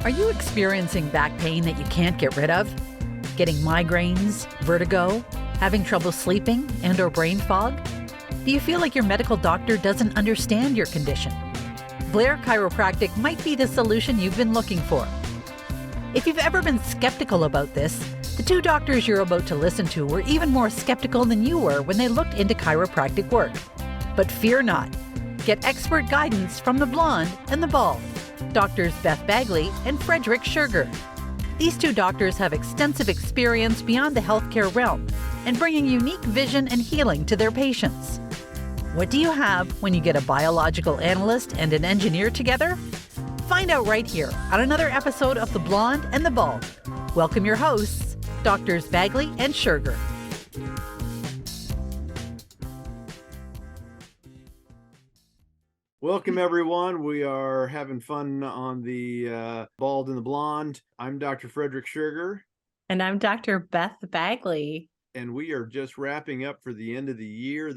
Are you experiencing back pain that you can't get rid of? Getting migraines, vertigo, having trouble sleeping, and/or brain fog? Do you feel like your medical doctor doesn't understand your condition? Blair Chiropractic might be the solution you've been looking for. If you've ever been skeptical about this, the two doctors you're about to listen to were even more skeptical than you were when they looked into chiropractic work. But fear not. Get expert guidance from the blonde and the bald, Doctors Beth Bagley and Frederick Schurger. These two doctors have extensive experience beyond the healthcare realm and bringing unique vision and healing to their patients. What do you have when you get a biological analyst and an engineer together? Find out right here on another episode of The Blonde and the Bald. Welcome your hosts, Doctors Bagley and Schurger. Welcome, everyone. We are having fun on the Bald and the Blonde. I'm Dr. Frederick Schurger. And I'm Dr. Beth Bagley. And we are just wrapping up for the end of the year.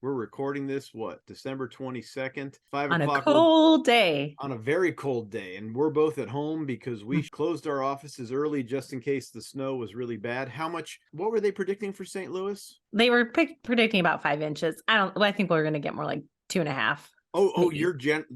We're recording this, December 22nd, 5 on o'clock. On a cold day. On a very cold day. And we're both at home because we closed our offices early just in case the snow was really bad. What were they predicting for St. Louis? They were predicting about 5 inches. I think we're going to get more like 2.5.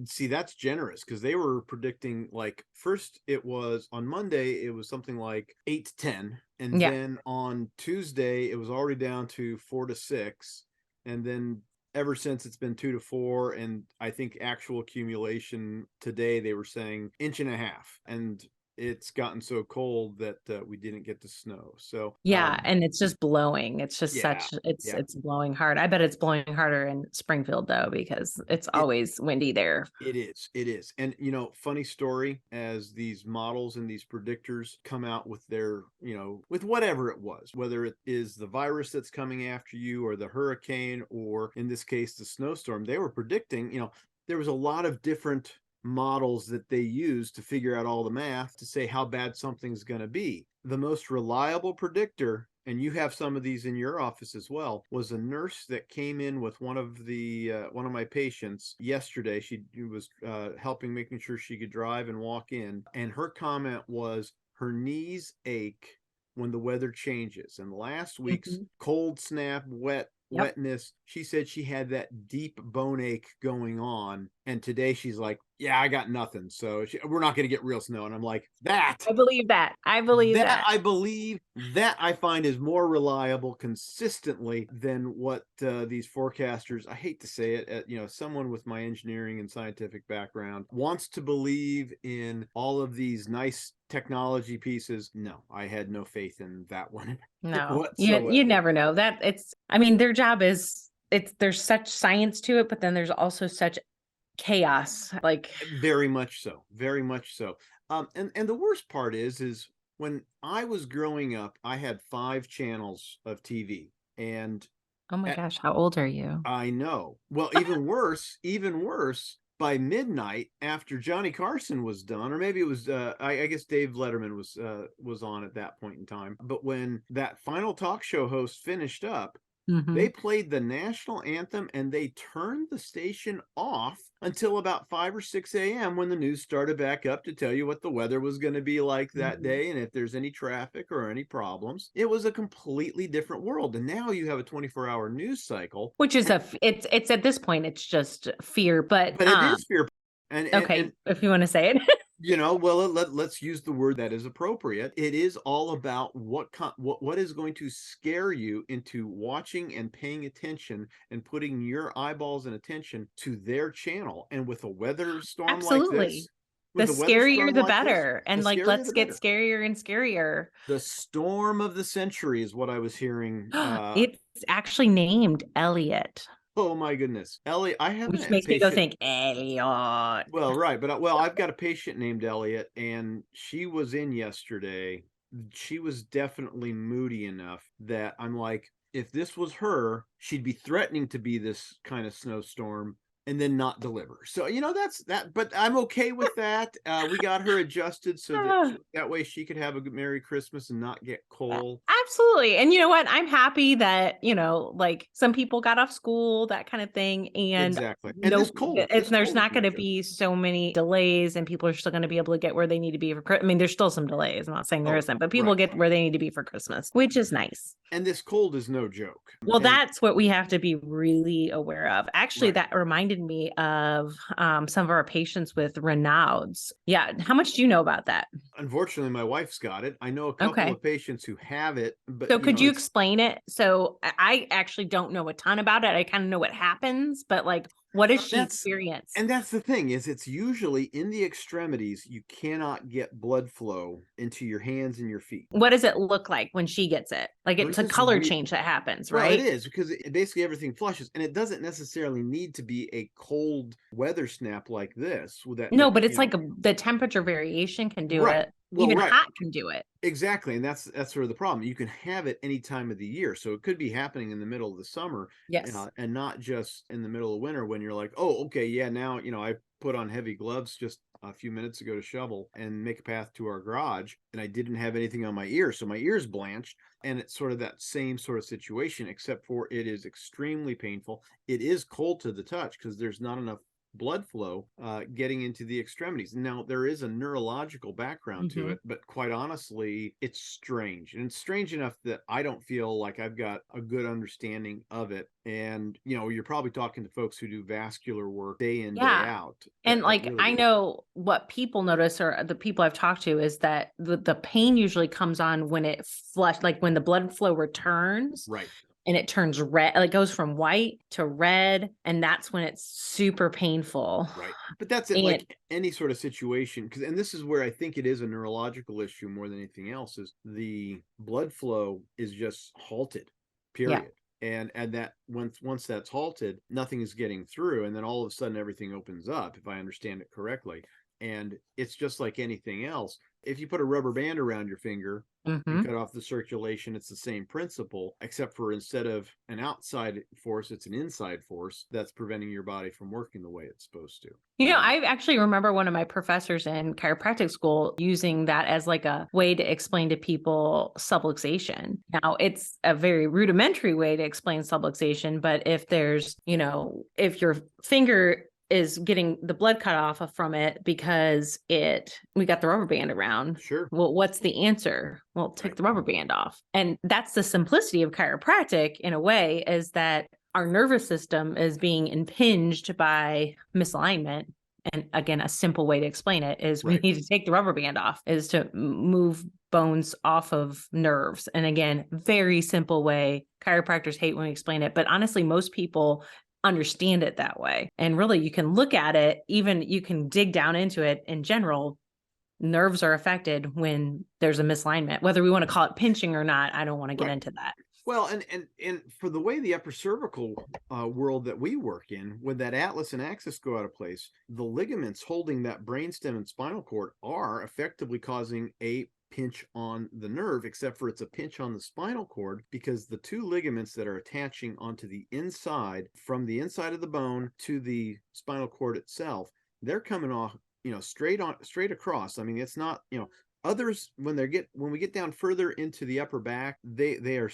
See, that's generous because they were predicting first it was on Monday, it was something like 8 to 10. And then on Tuesday, it was already down to 4 to 6. And then ever since it's been 2 to 4. And I think actual accumulation today, they were saying 1.5 inches. And it's gotten so cold that we didn't get the snow. So and it's just blowing. It's just it's blowing hard. I bet it's blowing harder in Springfield though, because it's always windy there. It is. And funny story, as these models and these predictors come out with their, with whatever it was, whether it is the virus that's coming after you or the hurricane, or in this case, the snowstorm, they were predicting, there was a lot of different models that they use to figure out all the math to say how bad something's going to be. The most reliable predictor, and you have some of these in your office as well, was a nurse that came in with one of my patients yesterday. She was making sure she could drive and walk in, and her comment was her knees ache when the weather changes. And last week's cold snap, wetness, she said she had that deep bone ache going on, and today she's like, I got nothing, so we're not going to get real snow. And I'm like, I believe that I find is more reliable consistently than what these forecasters, I hate to say it, someone with my engineering and scientific background wants to believe in all of these nice technology pieces. No, I had no faith in that one. No, you never know that. Their job is, there's such science to it, but then there's also such chaos. Very much so. And the worst part is when I was growing up, I had 5 channels of TV, and oh my gosh, how old are you? I know. Well, even worse, by midnight, after Johnny Carson was done, or maybe it was, I guess Dave Letterman was on at that point in time. But when that final talk show host finished up, they played the national anthem and they turned the station off until about 5 or 6 a.m. when the news started back up to tell you what the weather was going to be like that day and if there's any traffic or any problems. It was a completely different world. And now you have a 24-hour news cycle, which is it's at this point, it's just fear, but it is fear. And if you want to say it. Let's use the word that is appropriate. It is all about what is going to scare you into watching and paying attention and putting your eyeballs and attention to their channel. And with a weather storm like this, the scarier the better. And let's get scarier and scarier. The storm of the century is what I was hearing. It's actually named Elliot. Oh my goodness, Elliot! Which makes me go think Elliot. Well, right, but I've got a patient named Elliot, and she was in yesterday. She was definitely moody enough that I'm like, if this was her, she'd be threatening to be this kind of snowstorm, and then not deliver. So, that's that, but I'm okay with that. We got her adjusted so that way she could have a good Merry Christmas and not get cold. Absolutely. And you know what? I'm happy that, like some people got off school, that kind of thing. And exactly. And this cold, there's not going to be so many delays, and people are still going to be able to get where they need to be for Christmas. I mean, there's still some delays. I'm not saying there isn't, but people get where they need to be for Christmas, which is nice. And this cold is no joke. Well, that's what we have to be really aware of. Actually, that reminded me of some of our patients with Raynaud's. Yeah. How much do you know about that? Unfortunately, my wife's got it. I know a couple of patients who have it. But so could you explain it? So I actually don't know a ton about it. I kind of know what happens, but like, what does she experience? And that's the thing, is it's usually in the extremities. You cannot get blood flow into your hands and your feet. What does it look like when she gets it? Like it's a color change that happens, right? Well, it is, because basically everything flushes, and it doesn't necessarily need to be a cold weather snap like this. But it's like the temperature variation can do it. Well, even hot can do it. Exactly. And that's sort of the problem. You can have it any time of the year. So it could be happening in the middle of the summer. Yes. And not just in the middle of winter when you're like, oh, okay, yeah, now, I put on heavy gloves just a few minutes ago to shovel and make a path to our garage, and I didn't have anything on my ear. So my ear's blanched, and it's sort of that same sort of situation, except for it is extremely painful. It is cold to the touch because there's not enough blood flow getting into the extremities. Now, there is a neurological background to it, but quite honestly, it's strange. And it's strange enough that I don't feel like I've got a good understanding of it. And, you're probably talking to folks who do vascular work day in, day out. And I know what people notice, or the people I've talked to, is that the pain usually comes on when it flushed, like when the blood flow returns. Right. And it turns red, like goes from white to red. And that's when it's super painful. Right. But that's it, like any sort of situation. And this is where I think it is a neurological issue more than anything else, is the blood flow is just halted, period. Yeah. And that once that's halted, nothing is getting through. And then all of a sudden everything opens up, if I understand it correctly. And it's just like anything else. If you put a rubber band around your finger, you cut off the circulation, it's the same principle, except for instead of an outside force, it's an inside force that's preventing your body from working the way it's supposed to. I actually remember one of my professors in chiropractic school using that as like a way to explain to people subluxation. Now, it's a very rudimentary way to explain subluxation, but if there's, if your finger is getting the blood cut off from it because we got the rubber band around. Sure. Well, what's the answer? Well, take the rubber band off. And that's the simplicity of chiropractic in a way, is that our nervous system is being impinged by misalignment. And again, a simple way to explain it is we need to take the rubber band off, is to move bones off of nerves. And again, very simple way. Chiropractors hate when we explain it, but honestly, most people understand it that way. And really, you can look at it, even you can dig down into it. In general, nerves are affected when there's a misalignment, whether we want to call it pinching or not. I don't want to get into that. Well, and for the way the upper cervical world that we work in, when that atlas and axis go out of place, the ligaments holding that brainstem and spinal cord are effectively causing a pinch on the nerve, except for it's a pinch on the spinal cord, because the two ligaments that are attaching onto the inside, from the inside of the bone to the spinal cord itself, they're coming off, straight across. I mean, it's not, others, when we get down further into the upper back, they are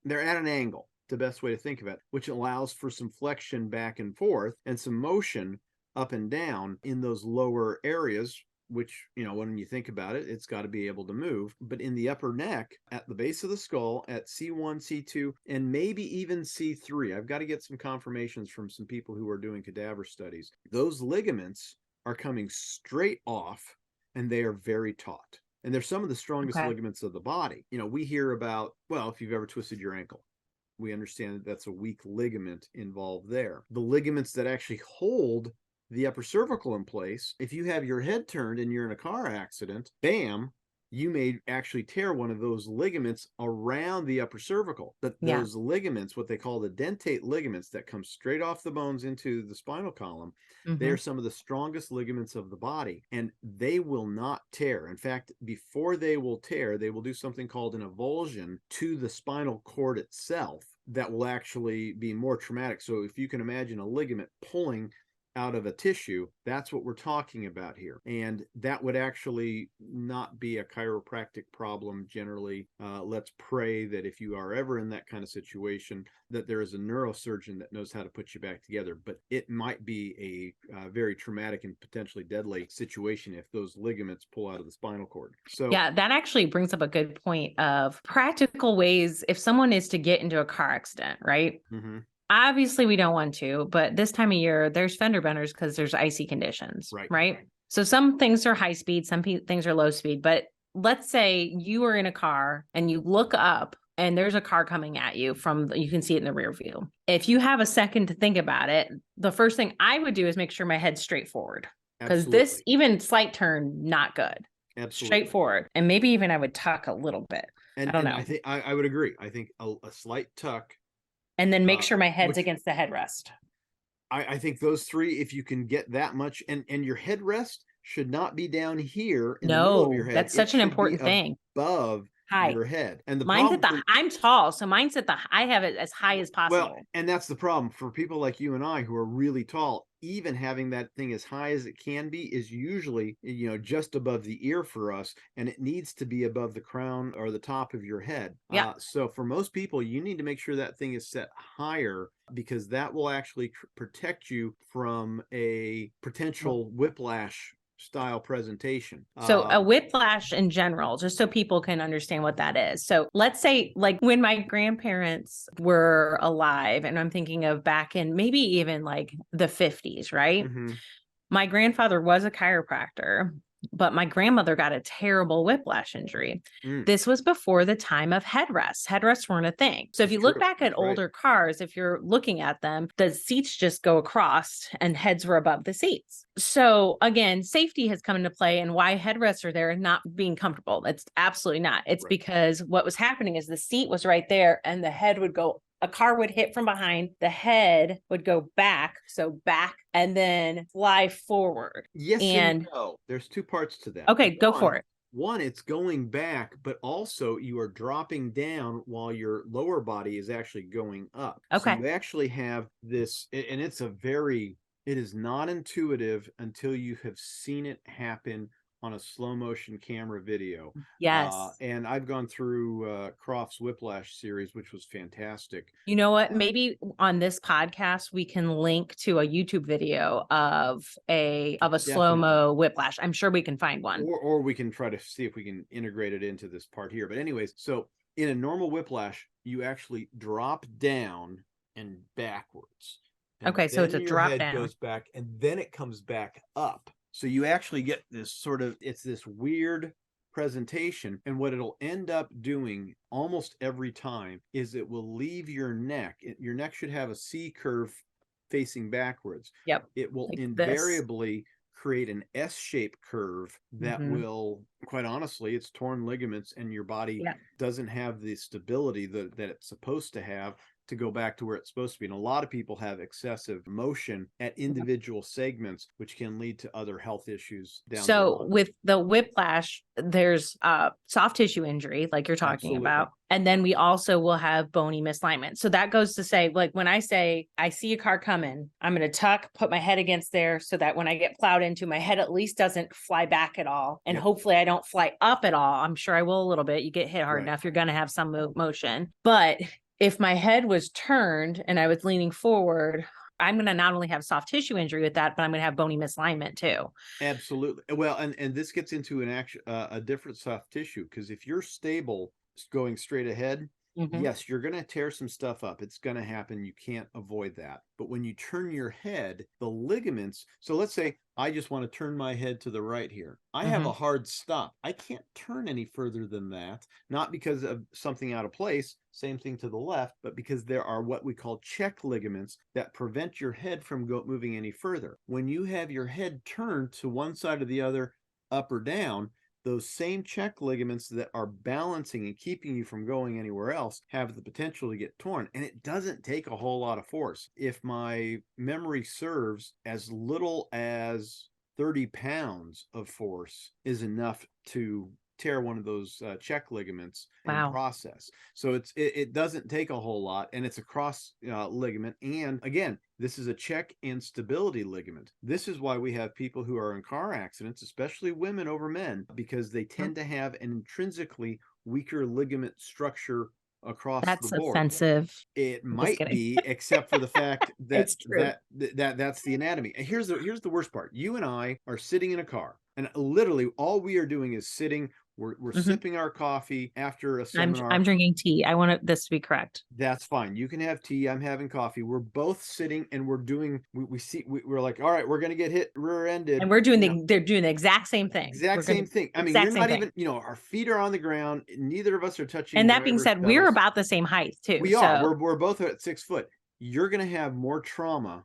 they're at an angle, the best way to think of it, which allows for some flexion back and forth and some motion up and down in those lower areas, which, when you think about it, it's got to be able to move. But in the upper neck, at the base of the skull, at C1, C2, and maybe even C3, I've got to get some confirmations from some people who are doing cadaver studies. Those ligaments are coming straight off, and they are very taut. And they're some of the strongest ligaments of the body. We hear about, if you've ever twisted your ankle, we understand that that's a weak ligament involved there. The ligaments that actually hold the upper cervical in place, if you have your head turned and you're in a car accident, bam, you may actually tear one of those ligaments around the upper cervical. But those ligaments, what they call the dentate ligaments that come straight off the bones into the spinal column, they are some of the strongest ligaments of the body, and they will not tear. In fact, before they will tear, they will do something called an avulsion to the spinal cord itself that will actually be more traumatic. So if you can imagine a ligament pulling out of a tissue, that's what we're talking about here. And that would actually not be a chiropractic problem generally. Let's pray that if you are ever in that kind of situation, that there is a neurosurgeon that knows how to put you back together. But it might be a very traumatic and potentially deadly situation if those ligaments pull out of the spinal cord. So yeah, that actually brings up a good point of practical ways if someone is to get into a car accident, right? mm-hmm. Obviously, we don't want to, but this time of year, there's fender benders because there's icy conditions, right? So some things are high speed, some things are low speed. But let's say you are in a car and you look up and there's a car coming at you you can see it in the rear view. If you have a second to think about it, the first thing I would do is make sure my head's straight forward, because this even slight turn, not good. Absolutely. Straightforward. And maybe even I would tuck a little bit. I don't know. I think I would agree. I think a slight tuck. And then make sure my head's against the headrest. I think those three, if you can get that much, and your headrest should not be down here in the middle of your head. That's such an important thing. Above your head. And I'm tall, so mine's I have it as high as possible. Well, and that's the problem for people like you and I who are really tall. Even having that thing as high as it can be is usually, just above the ear for us, and it needs to be above the crown or the top of your head. Yeah. So for most people, you need to make sure that thing is set higher, because that will actually protect you from a potential whiplash style presentation. So a whiplash in general, just so people can understand what that is. So let's say like when my grandparents were alive, and I'm thinking of back in maybe even like the 50s, right? Mm-hmm. My grandfather was a chiropractor, but my grandmother got a terrible whiplash injury. This was before the time of headrests. Headrests weren't a thing. So if you look back at older cars, if you're looking at them, the seats just go across and heads were above the seats. So again, safety has come into play, and why headrests are there and not being comfortable. It's absolutely not. It's because what was happening is the seat was right there and the head would go, a car would hit from behind, the head would go back, and then fly forward. Yes and no. There's two parts to that. Okay, go for it. One, it's going back, but also you are dropping down while your lower body is actually going up. Okay. So you actually have this, and it is not intuitive until you have seen it happen on a slow motion camera video. Yes. And I've gone through Croft's Whiplash series, which was fantastic. You know what? Maybe on this podcast, we can link to a YouTube video of a slow-mo whiplash. I'm sure we can find one. Or we can try to see if we can integrate it into this part here. But anyways, so in a normal whiplash, you actually drop down and backwards. And okay, so it's a drop down. Goes back, and then it comes back up. So you actually get this it's this weird presentation. And what it'll end up doing almost every time is it will leave your neck. Your neck should have a C curve facing backwards. Yep. It will invariably create an S-shaped curve that will, quite honestly, it's torn ligaments, and your body doesn't have the stability that it's supposed to have to go back to where it's supposed to be. And a lot of people have excessive motion at individual segments, which can lead to other health issues down the road. So with the whiplash, there's soft tissue injury, like you're talking about. And then we also will have bony misalignment. So that goes to say, like when I say, I see a car coming, I'm going to tuck, put my head against there so that when I get plowed into, my head at least doesn't fly back at all. And hopefully I don't fly up at all. I'm sure I will a little bit. You get hit hard enough, you're going to have some motion. But if my head was turned and I was leaning forward, I'm going to not only have soft tissue injury with that, but I'm going to have bony misalignment too. Absolutely. Well, and this gets into a different soft tissue, because if you're stable going straight ahead, yes, you're going to tear some stuff up. It's going to happen. You can't avoid that. But when you turn your head, the ligaments, so let's say I just want to turn my head to the right here. I have a hard stop. I can't turn any further than that, not because of something out of place, same thing to the left, but because there are what we call check ligaments that prevent your head from moving any further. When you have your head turned to one side or the other, up or down, those same check ligaments that are balancing and keeping you from going anywhere else have the potential to get torn. And it doesn't take a whole lot of force. If my memory serves, as little as 30 pounds of force is enough to tear one of those check ligaments in Wow. process. So it doesn't take a whole lot, and it's a cross ligament. And again, this is a check and stability ligament. This is why we have people who are in car accidents, especially women over men, because they tend to have an intrinsically weaker ligament structure across That's the board. offensive. It I'm just might kidding. be, except for the fact that It's true. that's the anatomy. And here's the worst part. You and I are sitting in a car, and literally all we are doing is sitting. We're Mhm. sipping our coffee after a seminar. I'm drinking tea. I want this to be correct. That's fine. You can have tea. I'm having coffee. We're both sitting, and we're doing. We're like, all right, we're gonna get hit rear-ended, And we're doing you know, they're doing the exact same thing. exact same thing. I mean, exact you're same not thing. even, our feet are on the ground. Neither of us are touching. And that being driver's said, we're pedals. about the same height too. We so. are. We're both at 6 foot. You're gonna have more trauma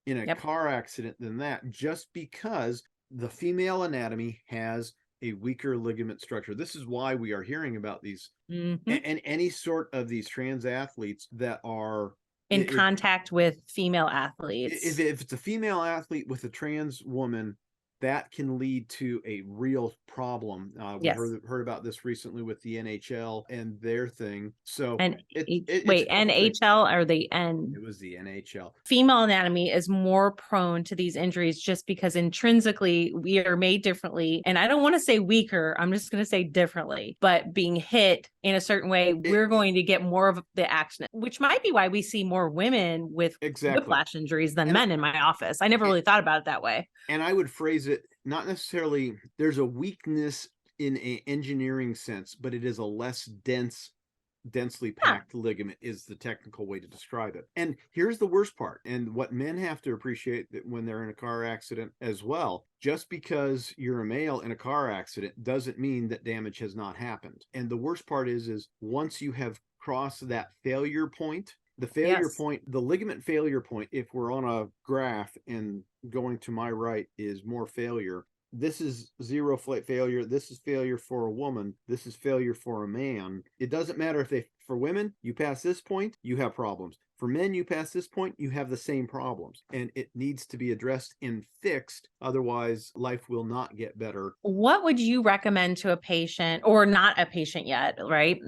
in a Yep. car accident than that, just because the female anatomy has a weaker ligament structure. This is why we are hearing about these Mhm. and any sort of these trans athletes that are in contact with female athletes. if it's a female athlete with a trans woman, that can lead to a real problem. We Yes. heard about this recently with the NHL and their thing. So And it's wait, a couple things. NHL or the N? It was the NHL. Female anatomy is more prone to these injuries just because intrinsically we are made differently. And I don't want to say weaker, I'm just going to say differently. But being hit in a certain way, we're going to get more of the accident, which might be why we see more women with whiplash injuries than men in my office. I never really thought about it that way. And I would phrase it not necessarily, there's a weakness in an engineering sense, but it is a less densely packed ligament is the technical way to describe it. And here's the worst part, and what men have to appreciate, that when they're in a car accident as well, just because you're a male in a car accident doesn't mean that damage has not happened. And the worst part is once you have crossed that failure point, the failure point, the ligament failure point, if we're on a graph and going to my right is more failure, this is zero failure. This is failure for a woman. This is failure for a man. It doesn't matter if for women, you pass this point, you have problems. For men, you pass this point, you have the same problems. And it needs to be addressed and fixed. Otherwise, life will not get better. What would you recommend to a patient, or not a patient yet, right?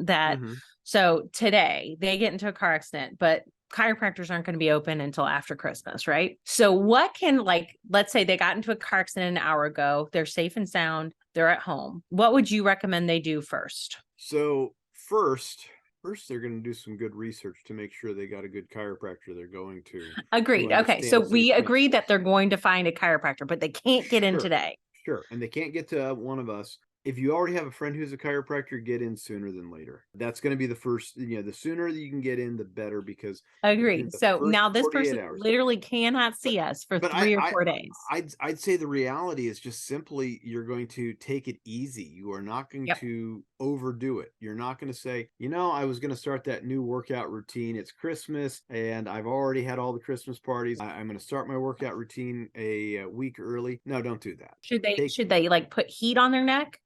So today they get into a car accident, but chiropractors aren't going to be open until after Christmas, right? So what can, let's say they got into a car accident an hour ago, they're safe and sound, they're at home. What would you recommend they do first? So first, they're going to do some good research to make sure they got a good chiropractor they're going to. Agreed. Okay. So we agree that they're going to find a chiropractor, but they can't get in today. Sure. And they can't get to one of us. If you already have a friend who's a chiropractor, get in sooner than later. That's going to be the first, the sooner that you can get in, the better, because agreed. So now this person literally cannot see us for 3 or 4 days. I'd say the reality is just simply, you're going to take it easy. You are not going to overdo it. You're not going to say, I was going to start that new workout routine. It's Christmas and I've already had all the Christmas parties. I'm going to start my workout routine a week early. No, don't do that. Should they put heat on their neck?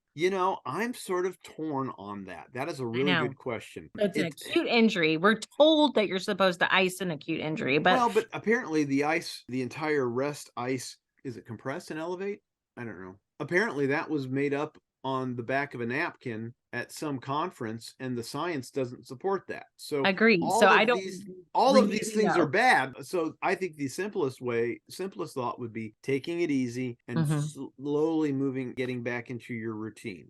I'm sort of torn on that. That is a really good question. It's an acute injury. We're told that you're supposed to ice an acute injury, but apparently the entire rest ice, is it compress and elevate? I don't know. Apparently that was made up on the back of a napkin at some conference, and the science doesn't support that. So agreed. All of these things are bad. So I think the simplest thought would be taking it easy and slowly getting back into your routine.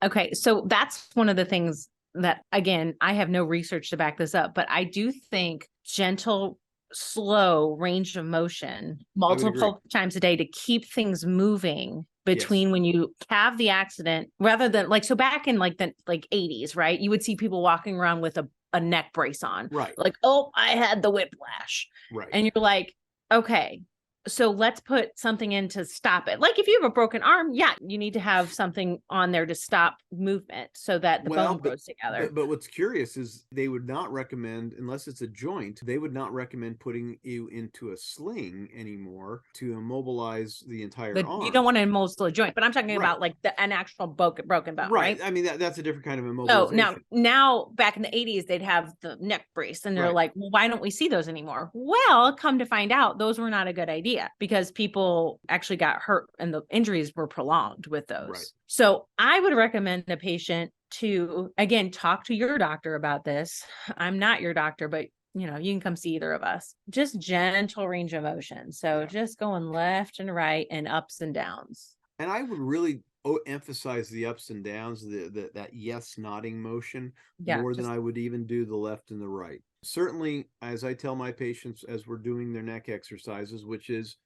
Okay. So that's one of the things that, again, I have no research to back this up, but I do think gentle, slow range of motion multiple times a day to keep things moving between when you have the accident, rather than so back in the 80s, right? You would see people walking around with a neck brace on, right? Oh, I had the whiplash, right? And you're like, okay, so let's put something in to stop it. If you have a broken arm, you need to have something on there to stop movement so that the bone grows together. But what's curious is they would not recommend, unless it's a joint, they would not recommend putting you into a sling anymore to immobilize the entire arm. You don't want to immobilize a joint, but I'm talking about an actual broken bone, right? I mean, that's a different kind of immobilization. So now back in the 80s, they'd have the neck brace, and they're like, well, why don't we see those anymore? Well, come to find out, those were not a good idea. idea because people actually got hurt and the injuries were prolonged with those. Right. So I would recommend a patient to, again, talk to your doctor about this. I'm not your doctor, but you can come see either of us. Just gentle range of motion. So just going left and right and ups and downs. And I would really emphasize the ups and downs, that yes nodding motion, more than I would even do the left and the right. Certainly, as I tell my patients as we're doing their neck exercises, which is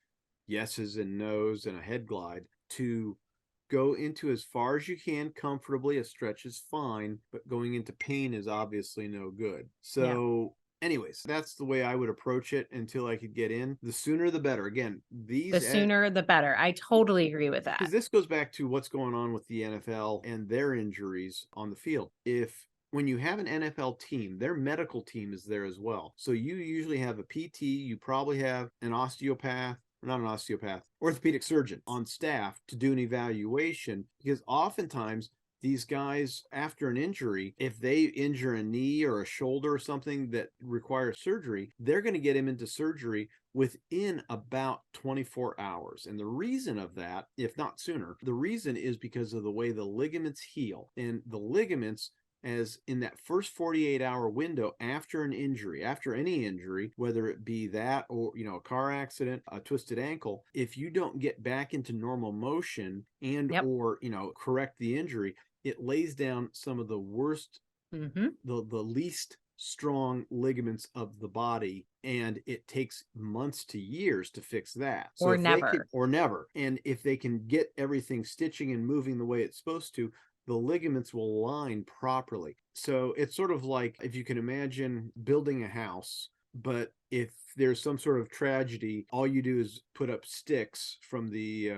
yeses and nos and a head glide, to go into as far as you can comfortably. A stretch is fine, but going into pain is obviously no good. So anyways, that's the way I would approach it until I could get in. The sooner the better. Again, the sooner the better. I totally agree with that. Because this goes back to what's going on with the NFL and their injuries on the field. When you have an NFL team, their medical team is there as well. So you usually have a PT, you probably have an osteopath, not an osteopath, orthopedic surgeon on staff to do an evaluation, because oftentimes these guys, after an injury, if they injure a knee or a shoulder or something that requires surgery, they're going to get him into surgery within about 24 hours. And the reason of that, if not sooner, the reason is because of the way the ligaments heal. And the ligaments, as in that first 48-hour window after an injury, after any injury, whether it be that or, a car accident, a twisted ankle, if you don't get back into normal motion and or, correct the injury, it lays down some of the worst, the least strong ligaments of the body, and it takes months to years to fix that. So or never. And if they can get everything stitching and moving the way it's supposed to, the ligaments will line properly. So it's sort of like, if you can imagine building a house, but if there's some sort of tragedy, all you do is put up sticks from the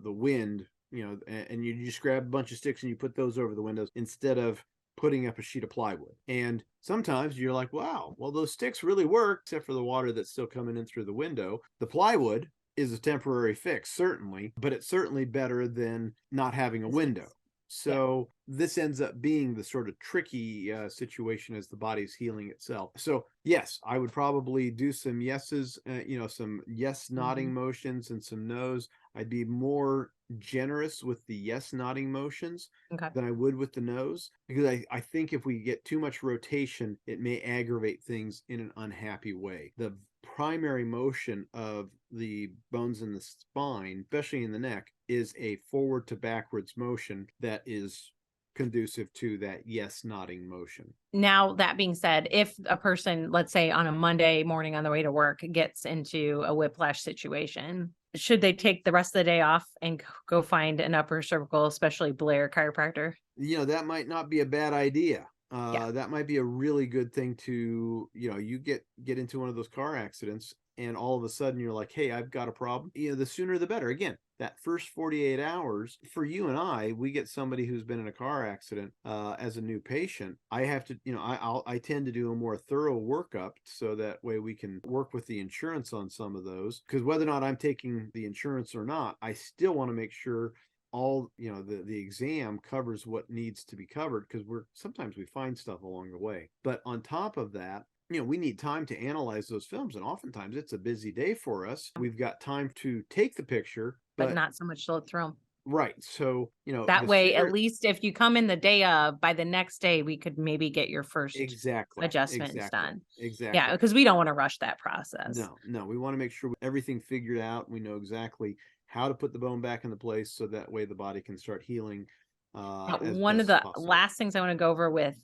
wind, and you just grab a bunch of sticks and you put those over the windows instead of putting up a sheet of plywood. And sometimes you're like, wow, well, those sticks really work, except for the water that's still coming in through the window. The plywood is a temporary fix, certainly, but it's certainly better than not having a window. So this ends up being the sort of tricky situation as the body's healing itself. So yes, I would probably do some yeses, some yes nodding motions and some nos. I'd be more generous with the yes nodding motions than I would with the nos, because I think if we get too much rotation, it may aggravate things in an unhappy way. The primary motion of the bones in the spine, especially in the neck, is a forward to backwards motion that is conducive to that yes nodding motion. Now, that being said, if a person, let's say on a Monday morning on the way to work, gets into a whiplash situation, should they take the rest of the day off and go find an upper cervical, especially Blair chiropractor? That might not be a bad idea. That might be a really good thing to, you get into one of those car accidents and all of a sudden you're like, hey, I've got a problem. The sooner the better. Again, that first 48 hours for you and I, we get somebody who's been in a car accident as a new patient. I have to, I tend to do a more thorough workup so that way we can work with the insurance on some of those, because whether or not I'm taking the insurance or not, I still want to make sure all the exam covers what needs to be covered, because sometimes we find stuff along the way. But on top of that, we need time to analyze those films, and oftentimes it's a busy day for us. We've got time to take the picture, but not so much to look through them. Right. So, that way, at least if you come in the day of, by the next day, we could maybe get your first adjustments done. Exactly. Yeah, because we don't want to rush that process. No, we want to make sure everything figured out. We know exactly how to put the bone back into place, so that way the body can start healing. One of the last things I want to go over with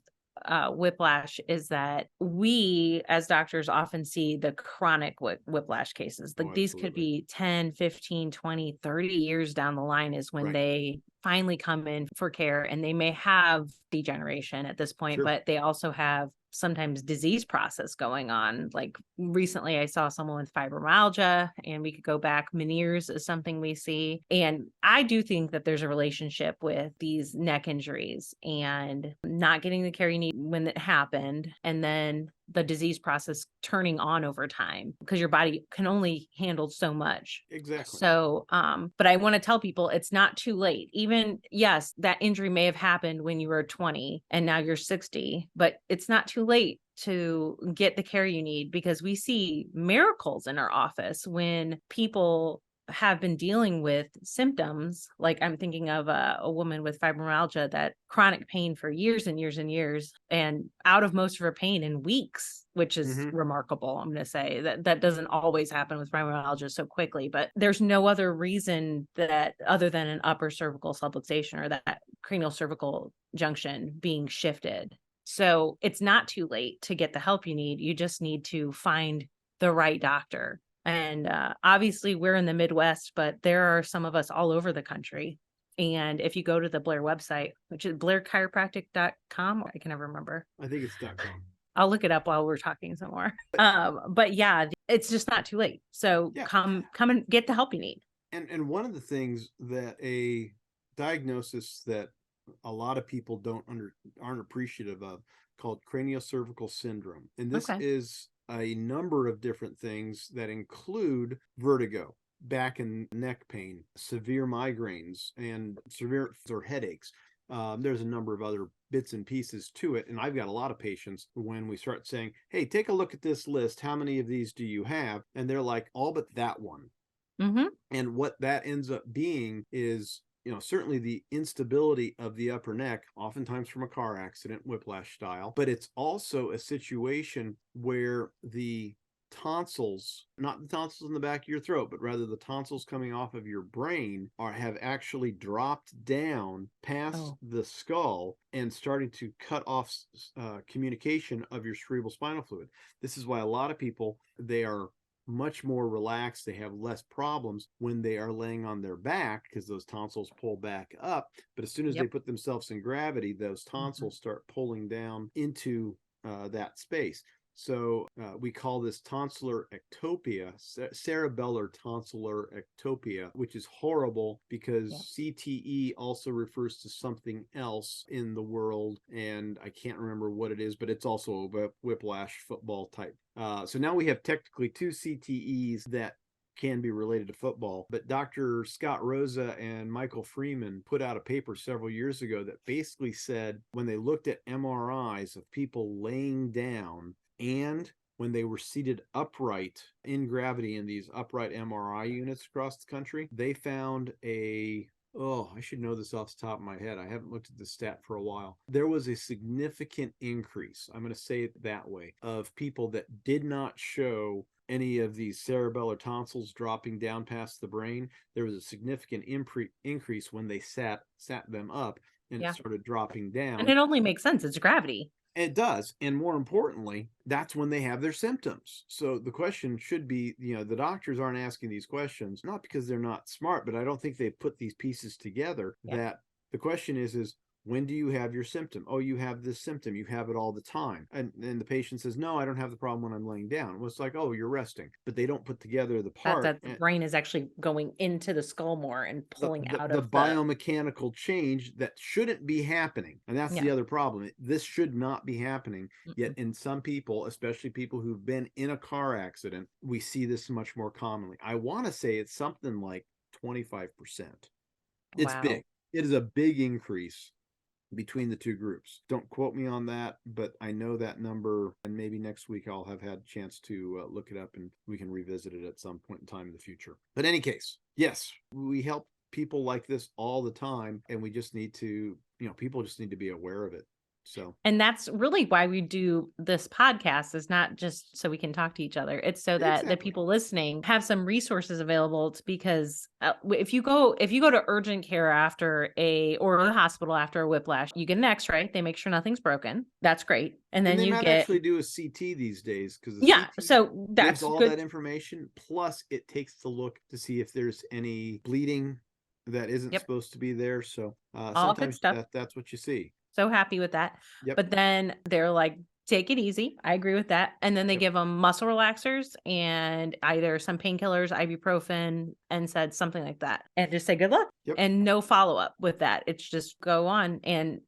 whiplash is that we as doctors often see the chronic whiplash cases. These could be 10, 15, 20, 30 years down the line is when they finally come in for care, and they may have degeneration at this point, but they also have sometimes disease process going on. Like recently I saw someone with fibromyalgia, and we could go back. Meniere's is something we see. And I do think that there's a relationship with these neck injuries and not getting the care you need when it happened, and then the disease process turning on over time, because your body can only handle so much. Exactly. So, but I want to tell people it's not too late. Even, yes, that injury may have happened when you were 20 and now you're 60, but it's not too late to get the care you need, because we see miracles in our office when people have been dealing with symptoms. Like, I'm thinking of a woman with fibromyalgia, that chronic pain for years and years and years, and out of most of her pain in weeks, which is remarkable. I'm going to say that doesn't always happen with fibromyalgia so quickly, but there's no other reason that, other than an upper cervical subluxation or that cranial cervical junction being shifted. So it's not too late to get the help you need. You just need to find the right doctor. And obviously we're in the Midwest, but there are some of us all over the country. And if you go to the Blair website, which is blairchiropractic.com, I can never remember. I think it's .com. I'll look it up while we're talking some more. But yeah, it's just not too late. So come and get the help you need. And one of the things that a diagnosis that a lot of people aren't appreciative of, called craniocervical syndrome. And this is a number of different things that include vertigo, back and neck pain, severe migraines, and severe headaches. There's a number of other bits and pieces to it. And I've got a lot of patients when we start saying, hey, take a look at this list. How many of these do you have? And they're like, all but that one. And what that ends up being is, certainly the instability of the upper neck, oftentimes from a car accident, whiplash style, but it's also a situation where the tonsils, not the tonsils in the back of your throat, but rather the tonsils coming off of your brain have actually dropped down past the skull and starting to cut off communication of your cerebral spinal fluid. This is why a lot of people, they are much more relaxed. They have less problems when they are laying on their back, because those tonsils pull back up. But as soon as they put themselves in gravity, those tonsils start pulling down into that space. So we call this tonsillar ectopia, cerebellar tonsillar ectopia, which is horrible because CTE also refers to something else in the world, and I can't remember what it is, but it's also a whiplash football type. So now we have technically two CTEs that can be related to football. But Dr. Scott Rosa and Michael Freeman put out a paper several years ago that basically said, when they looked at MRIs of people laying down and when they were seated upright in gravity in these upright MRI units across the country, they found I should know this off the top of my head. I haven't looked at the stat for a while. There was a significant increase, I'm going to say it that way, of people that did not show any of these cerebellar tonsils dropping down past the brain. There was a significant increase when they sat them up and it started dropping down. And it only makes sense. It's gravity. It does. And more importantly, that's when they have their symptoms. So the question should be, the doctors aren't asking these questions, not because they're not smart, but I don't think they've put these pieces together. That the question is, when do you have your symptom? Oh, you have this symptom. You have it all the time. And the patient says, no, I don't have the problem when I'm laying down. Well, it's like, oh, you're resting. But they don't put together the part. That the brain is actually going into the skull more and pulling out of the biomechanical change that shouldn't be happening. And that's the other problem. This should not be happening. Yet in some people, especially people who've been in a car accident, we see this much more commonly. I want to say it's something like 25%. It's big. It is a big increase between the two groups. Don't quote me on that, but I know that number, and maybe next week I'll have had a chance to look it up and we can revisit it at some point in time in the future. But in any case, yes, we help people like this all the time, and we just need to, people just need to be aware of it. So, and that's really why we do this podcast, is not just so we can talk to each other. It's so that the people listening have some resources available, because if you go to urgent care or the hospital after a whiplash, you get an x-ray, they make sure nothing's broken. That's great. And then they you might actually do a CT these days, because so that's all good. That information. Plus it takes the look to see if there's any bleeding that isn't supposed to be there. So sometimes that's what you see. So happy with that. But then they're like, take it easy. I agree with that. And then they give them muscle relaxers and either some painkillers, ibuprofen, NSAIDs, something like that. And just say good luck. And no follow-up with that. It's just go on. And,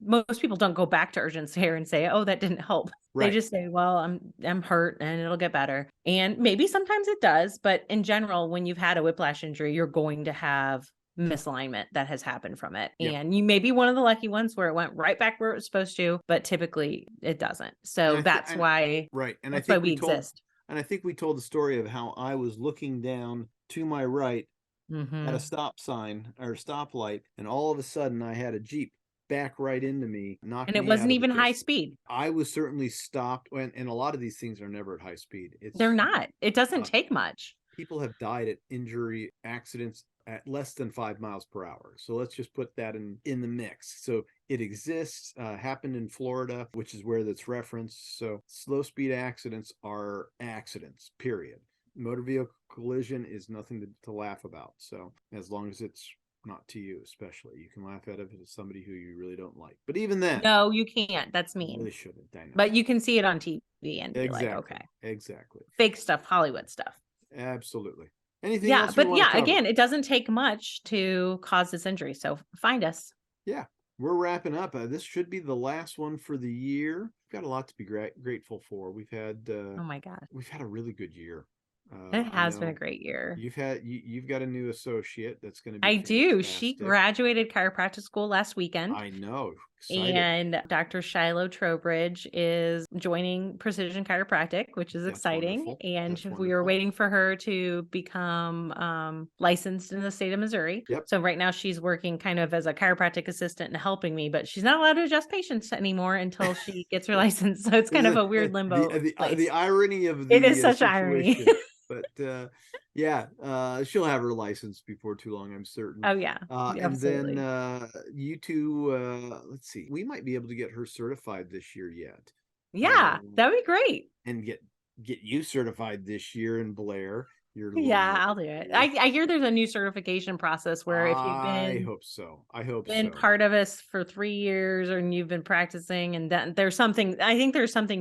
most people don't go back to urgent care and say, oh, that didn't help. They just say, well, I'm hurt and it'll get better. And maybe sometimes it does. But in general, when you've had a whiplash injury, you're going to have misalignment that has happened from it. And you may be one of the lucky ones where it went right back where it was supposed to, but typically it doesn't. So that's why, and that's why we exist. And I think we told the story of how I was looking down to my right at a stop sign or stoplight, and all of a sudden I had a Jeep back right into me, and it wasn't even high speed. I was certainly stopped, and a lot of these things are never at high speed. They're not. It doesn't take much. People have died at injury accidents at less than 5 miles per hour. So let's just put that in the mix. So it exists, happened in Florida, which is where that's referenced. So slow speed accidents are accidents, period. Motor vehicle collision is nothing to laugh about. So as long as it's not to you, especially, you can laugh at it if it's somebody who you really don't like. But even then, no, you can't. That's mean. Really shouldn't. But you can see it on TV and be like, okay, exactly, fake stuff, Hollywood stuff. Absolutely. Anything else? But again, it doesn't take much to cause this injury. So find us. Yeah, we're wrapping up. This should be the last one for the year. We've got a lot to be grateful for. We've had oh my God, we've had a really good year. It has been a great year. You've got a new associate that's going to be I do. fantastic. She graduated chiropractic school last weekend. I know. Excited. And Dr. Shiloh Trowbridge is joining Precision Chiropractic, which is exciting. Wonderful. And we were waiting for her to become licensed in the state of Missouri. So right now she's working kind of as a chiropractic assistant and helping me, but she's not allowed to adjust patients anymore until she gets her license. So it's kind of a weird limbo. The irony of the it is such irony. But she'll have her license before too long, I'm certain. Oh yeah. And then you two, let's see, we might be able to get her certified this year yet. Yeah, that'd be great. And get you certified this year in Blair. I'll do it. I hear there's a new certification process where if you've been, I hope been part of us for 3 years and you've been practicing, and then there's something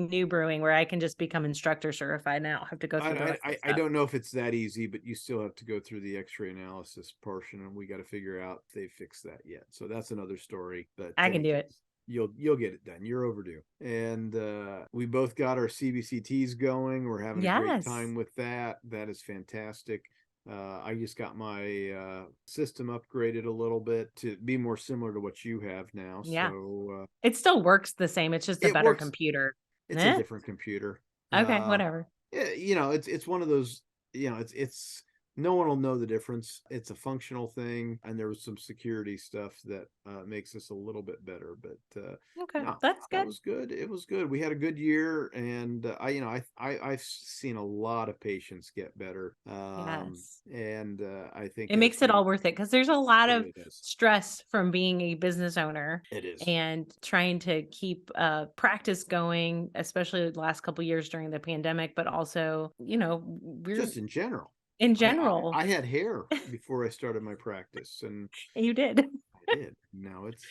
new brewing where I can just become instructor certified now. I have to go through I don't know if it's that easy, but you still have to go through the x-ray analysis portion, and we got to figure out if they fixed that yet. So that's another story, but I can do it. You'll get it done. You're overdue. And we both got our CBCTs going. We're having a great time with that. That is fantastic. I just got my system upgraded a little bit to be more similar to what you have now. So it still works the same. It's just a better computer. It's a different computer. Okay, whatever. It's one of those, it's no one will know the difference. It's a functional thing, and there was some security stuff that makes this a little bit better. But that's good. It was good. We had a good year, and I've seen a lot of patients get better. And I think it makes it all worth it, because there's a lot of stress from being a business owner. It is, and trying to keep practice going, especially the last couple of years during the pandemic, but also we're just in general. I had hair before I started my practice, and you did. I did. Now it's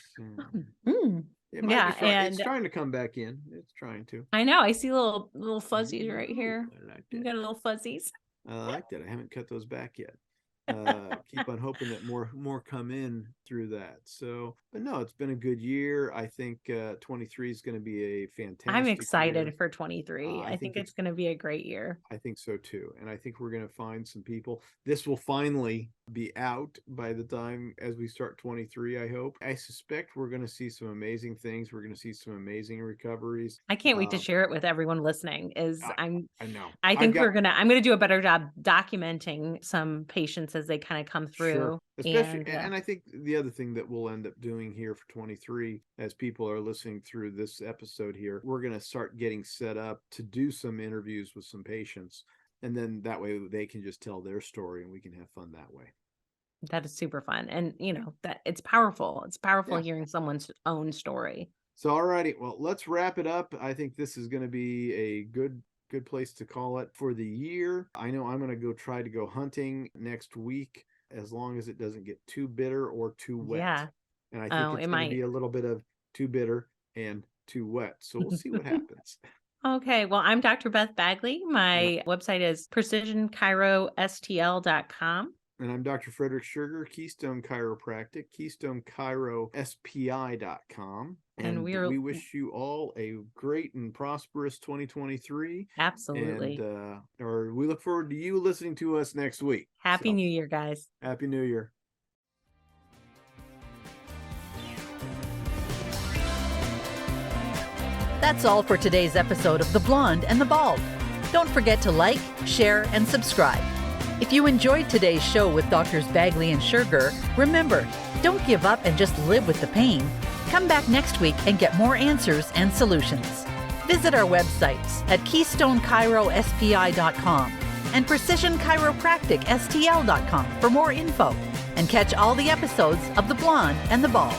it's trying to come back in. It's trying to. I know. I see little fuzzies right here. You got little fuzzies. I like that. I haven't cut those back yet. Keep on hoping that more come in through that. So, but no, it's been a good year. I think 23 is going to be a fantastic I'm excited year. for 23. I think it's going to be a great year. I think so too. And I think we're going to find some people. This will finally be out by the time as we start 23, I hope. I suspect we're going to see some amazing things. We're going to see some amazing recoveries. I can't wait to share it with everyone listening. I know. I think I'm going to do a better job documenting some patients as they kind of come through. Sure. Especially, and I think the other thing that we'll end up doing here for 23, as people are listening through this episode here, we're going to start getting set up to do some interviews with some patients. And then that way they can just tell their story and we can have fun that way. That is super fun. And that it's powerful. It's powerful hearing someone's own story. So, all righty. Well, let's wrap it up. I think this is going to be a good place to call it for the year. I know I'm going to try to go hunting next week, as long as it doesn't get too bitter or too wet. Yeah. And I think it's going to be a little bit of too bitter and too wet. So we'll see what happens. Okay. Well, I'm Dr. Beth Bagley. My website is precisionchirostl.com. And I'm Dr. Frederick Schurger, Keystone Chiropractic, KeystoneChiroSPI.com. And we wish you all a great and prosperous 2023. Absolutely. And we look forward to you listening to us next week. Happy New Year, guys. Happy New Year. That's all for today's episode of The Blonde and the Bald. Don't forget to like, share, and subscribe. If you enjoyed today's show with Drs. Bagley and Schurger, remember, don't give up and just live with the pain. Come back next week and get more answers and solutions. Visit our websites at KeystoneChiroSPI.com and PrecisionChiropracticSTL.com for more info. And catch all the episodes of The Blonde and the Bald.